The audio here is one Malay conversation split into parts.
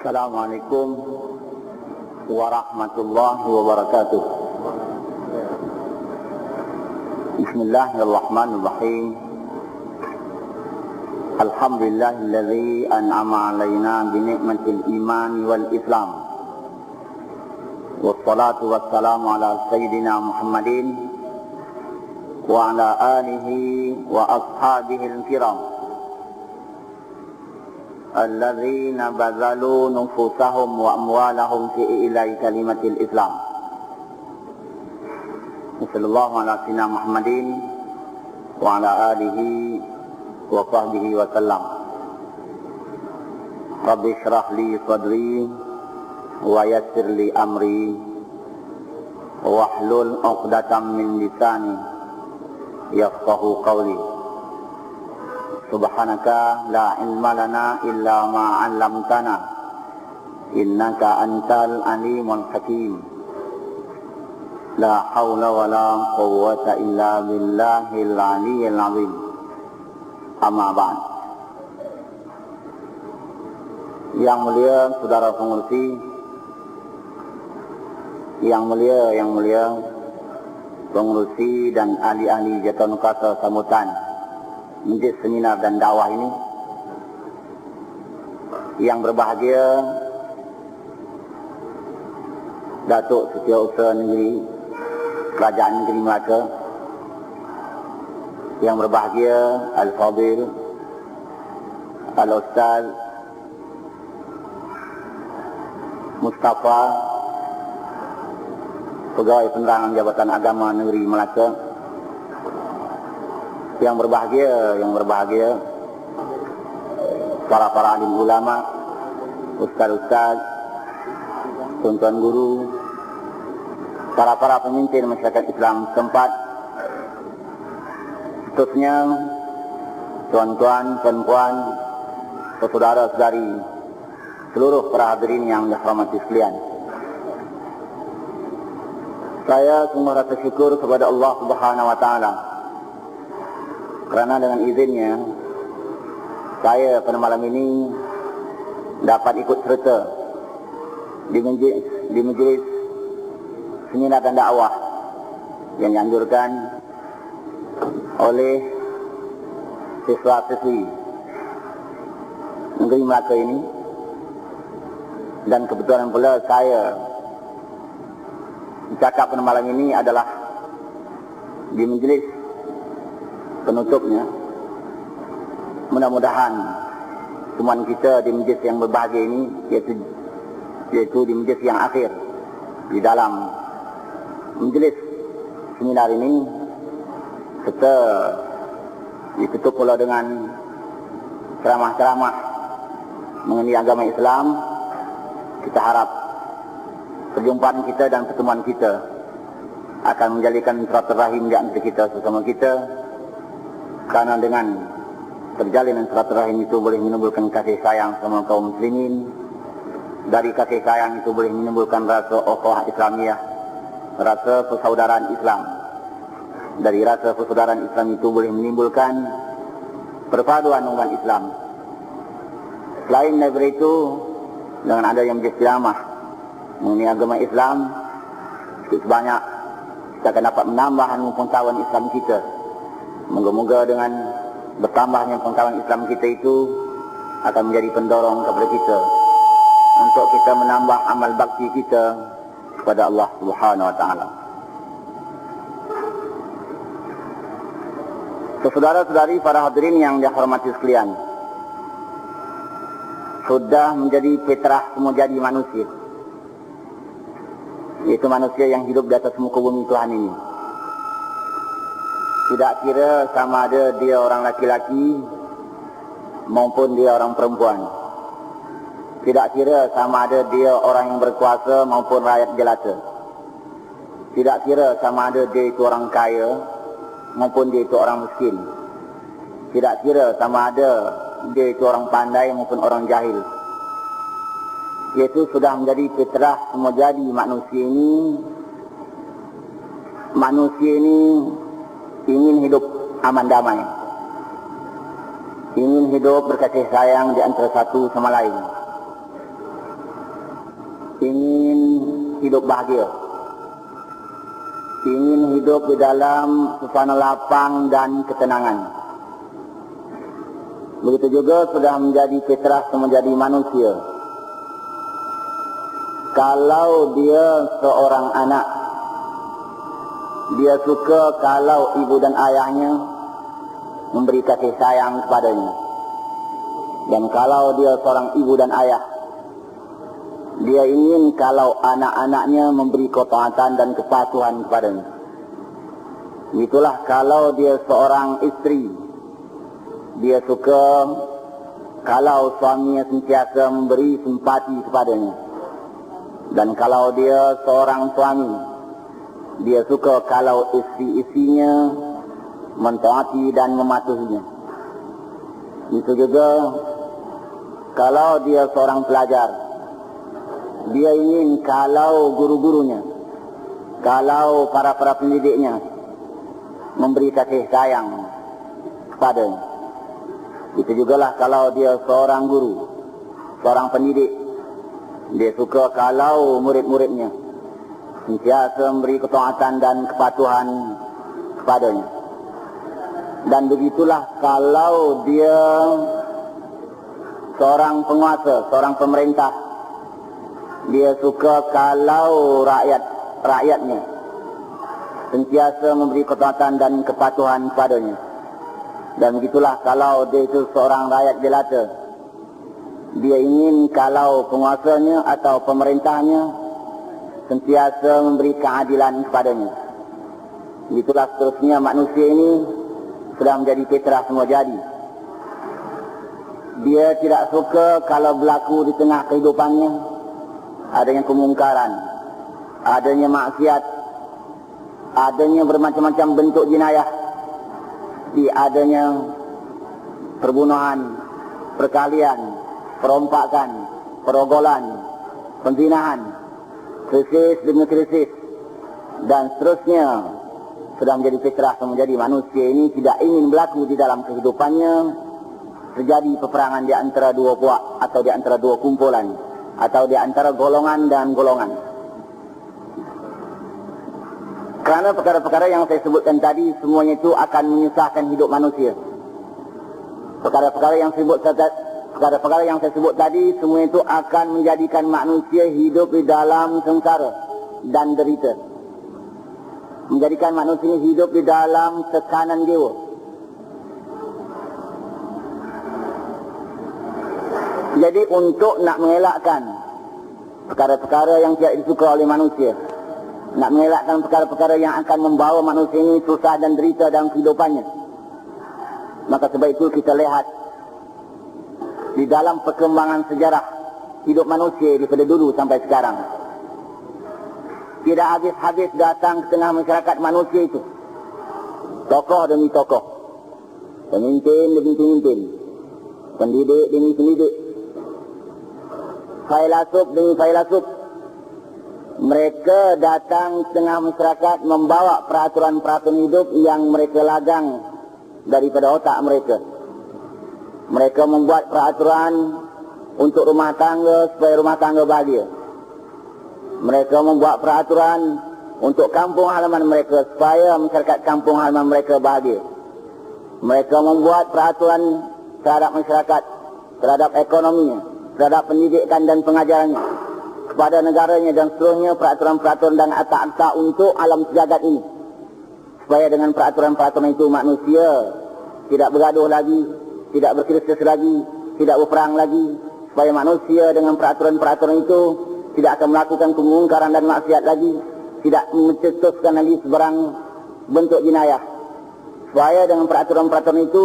Assalamualaikum warahmatullahi wabarakatuh. Bismillahirrahmanirrahim. Alhamdulillahilladzi an'ama 'alaina bi ni'matil iman wal islam. Wassalatu wassalamu ala sayyidina Muhammadin wa ala alihi wa ashabihil kiram alladzina bazalu nufusahum wa amwalahum fi ilahi kalimatil Islam. Sallallahu ala sayyidina Muhammadin wa ala alihi wa sahbihi wa sallam. Rabbi shrah li sadri wa yassir li amri wahlul 'uqdatam min lisani yafqahu qawli. Subhanaka la ilma lana illa ma 'allamtana innaka antal alimul hakim. La haula wala quwwata illa billahil aliyyil azim. Amma ba'd. Yang mulia saudara pengurusi, yang mulia pengurusi dan ahli-ahli Jatuh Nukasa Sambutan Majlis Seminar dan Dakwah ini, yang berbahagia Datuk Setiausaha Negeri Kerajaan Negeri Melaka, yang berbahagia Al-Fadil Al-Ustaz Mustafa, Pegawai Penerangan Jabatan Agama Negeri Melaka, yang berbahagia para alim ulama, ustaz-ustaz, tuan-tuan guru, para pemimpin masyarakat Islam setempat, khususnya tuan-tuan, puan-puan, saudara-saudari, seluruh para hadirin yang dirahmati sekalian. Saya semua rasa syukur kepada Allah Subhanahu wa taala kerana dengan izinnya saya pada malam ini dapat ikut serta di majlis seminar dan dakwah yang dianjurkan oleh siswa-siswi negeri Melaka ini, dan kebetulan pula saya bercakap pada malam ini adalah di majlis penutupnya. Mudah-mudahan teman kita di majlis yang berbahagia ini, yaitu di majlis yang akhir di dalam majlis seminar ini, kita ditutup pula dengan ceramah-ceramah mengenai agama Islam. Kita harap perjumpaan kita dan pertemuan kita akan menjadikan silaturahim di antara kita sesama kita, karena dengan terjalinan silaturahim itu boleh menimbulkan kasih sayang sama kaum muslimin. Dari kasih sayang itu boleh menimbulkan rasa ukhuwah Islamiyah, rasa persaudaraan Islam. Dari rasa persaudaraan Islam itu boleh menimbulkan perpaduan umat Islam. Selain daripada itu, dengan adanya majlis ceramah mengenai agama Islam, sebanyak kita akan dapat menambah pengetahuan Islam kita. Moga-moga dengan bertambahnya pengetahuan Islam kita itu akan menjadi pendorong kepada kita untuk kita menambah amal bakti kita kepada Allah Subhanahu wa taala. Saudara-saudari, para hadirin yang dihormati sekalian, sudah menjadi fitrah semua jadi manusia, yaitu manusia yang hidup di atas muka bumi Tuhan ini. Tidak kira sama ada dia orang laki-laki maupun dia orang perempuan. Tidak kira sama ada dia orang yang berkuasa maupun rakyat jelata. Tidak kira sama ada dia itu orang kaya maupun dia itu orang miskin. Tidak kira sama ada dia itu orang pandai maupun orang jahil. Yaitu sudah menjadi fitrah semua jadi manusia ini. Manusia ini ingin hidup aman damai, ingin hidup berkasih sayang di antara satu sama lain. ingin hidup bahagia, ingin hidup di dalam suasana lapang dan ketenangan. Begitu juga sudah menjadi fitrah menjadi manusia. Kalau dia seorang anak, dia suka kalau ibu dan ayahnya memberi kasih sayang kepadanya. Dan kalau dia seorang ibu dan ayah, dia ingin kalau anak-anaknya memberi ketaatan dan kepatuhan kepadanya. Itulah kalau dia seorang istri, dia suka kalau suaminya sentiasa memberi simpati kepadanya. Dan kalau dia seorang suami, dia suka kalau istri-istrinya mentaati dan mematuhinya. Itu juga kalau dia seorang pelajar, dia ingin kalau guru-gurunya, kalau para pendidiknya memberi kasih sayang kepadanya. Itu jugalah kalau dia seorang guru, seorang pendidik, dia suka kalau murid-muridnya sentiasa memberi ketaatan dan kepatuhan kepadanya. Dan begitulah kalau dia seorang penguasa, seorang pemerintah, dia suka kalau rakyatnya sentiasa memberi ketaatan dan kepatuhan kepadanya. Dan begitulah kalau dia itu seorang rakyat jelata, dia ingin kalau penguasanya atau pemerintahnya sentiasa memberi keadilan kepadanya. Itulah seterusnya manusia ini sudah menjadi fitrah semua jadi. Dia tidak suka kalau berlaku di tengah kehidupannya adanya kemungkaran, adanya maksiat, adanya bermacam-macam bentuk jenayah, adanya perbunuhan, perkalian, perompakan, perogolan, penzinahan, krisis demi krisis, dan seterusnya sudah menjadi fitrah menjadi manusia ini tidak ingin berlaku di dalam kehidupannya terjadi peperangan di antara dua puak atau di antara dua kumpulan atau di antara golongan dan golongan. Karena perkara-perkara yang saya sebutkan tadi semuanya itu akan menyusahkan hidup manusia. Perkara-perkara yang saya sebut tadi semua itu akan menjadikan manusia hidup di dalam sengsara dan derita, menjadikan manusia hidup di dalam tekanan jiwa. Jadi untuk nak mengelakkan perkara-perkara yang tidak disuka oleh manusia, nak mengelakkan perkara-perkara yang akan membawa manusia ini susah dan derita dalam kehidupannya, maka sebab itu kita lihat di dalam perkembangan sejarah hidup manusia daripada dulu sampai sekarang, tidak habis-habis datang ke tengah masyarakat manusia itu tokoh demi tokoh, pemimpin demi pemimpin, pendidik demi pendidik, filsuf demi filsuf. Mereka datang ke tengah masyarakat membawa peraturan-peraturan hidup yang mereka lagang daripada otak mereka. Mereka membuat peraturan untuk rumah tangga supaya rumah tangga bahagia. Mereka membuat peraturan untuk kampung halaman mereka supaya masyarakat kampung halaman mereka bahagia. Mereka membuat peraturan terhadap masyarakat, terhadap ekonominya, terhadap pendidikan dan pengajarannya, kepada negaranya dan seluruhnya, peraturan-peraturan dan akta-akta untuk alam sejagat ini. Supaya dengan peraturan-peraturan itu manusia tidak bergaduh lagi, tidak berkrisis lagi, tidak berperang lagi. Supaya manusia dengan peraturan-peraturan itu tidak akan melakukan kemungkaran dan maksiat lagi, tidak mencetuskan lagi sebarang bentuk jenayah. Supaya dengan peraturan-peraturan itu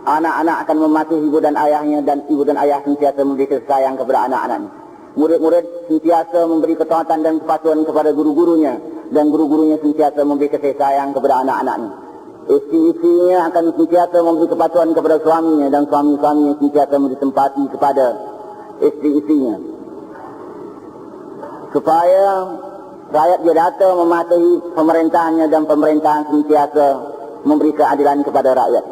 anak-anak akan mematuhi ibu dan ayahnya, dan ibu dan ayah sentiasa memberi kasih sayang kepada anak-anaknya. Murid-murid sentiasa memberi ketaatan dan kepatuhan kepada guru-gurunya, dan guru-gurunya sentiasa memberi kasih sayang kepada anak-anaknya. Istri-istrinya akan sentiasa memberi kepatuhan kepada suaminya, dan suami-suaminya sentiasa memberi simpati kepada istri-istrinya. Supaya rakyat jelata mematuhi pemerintahnya, dan pemerintahan sentiasa memberi keadilan kepada rakyat.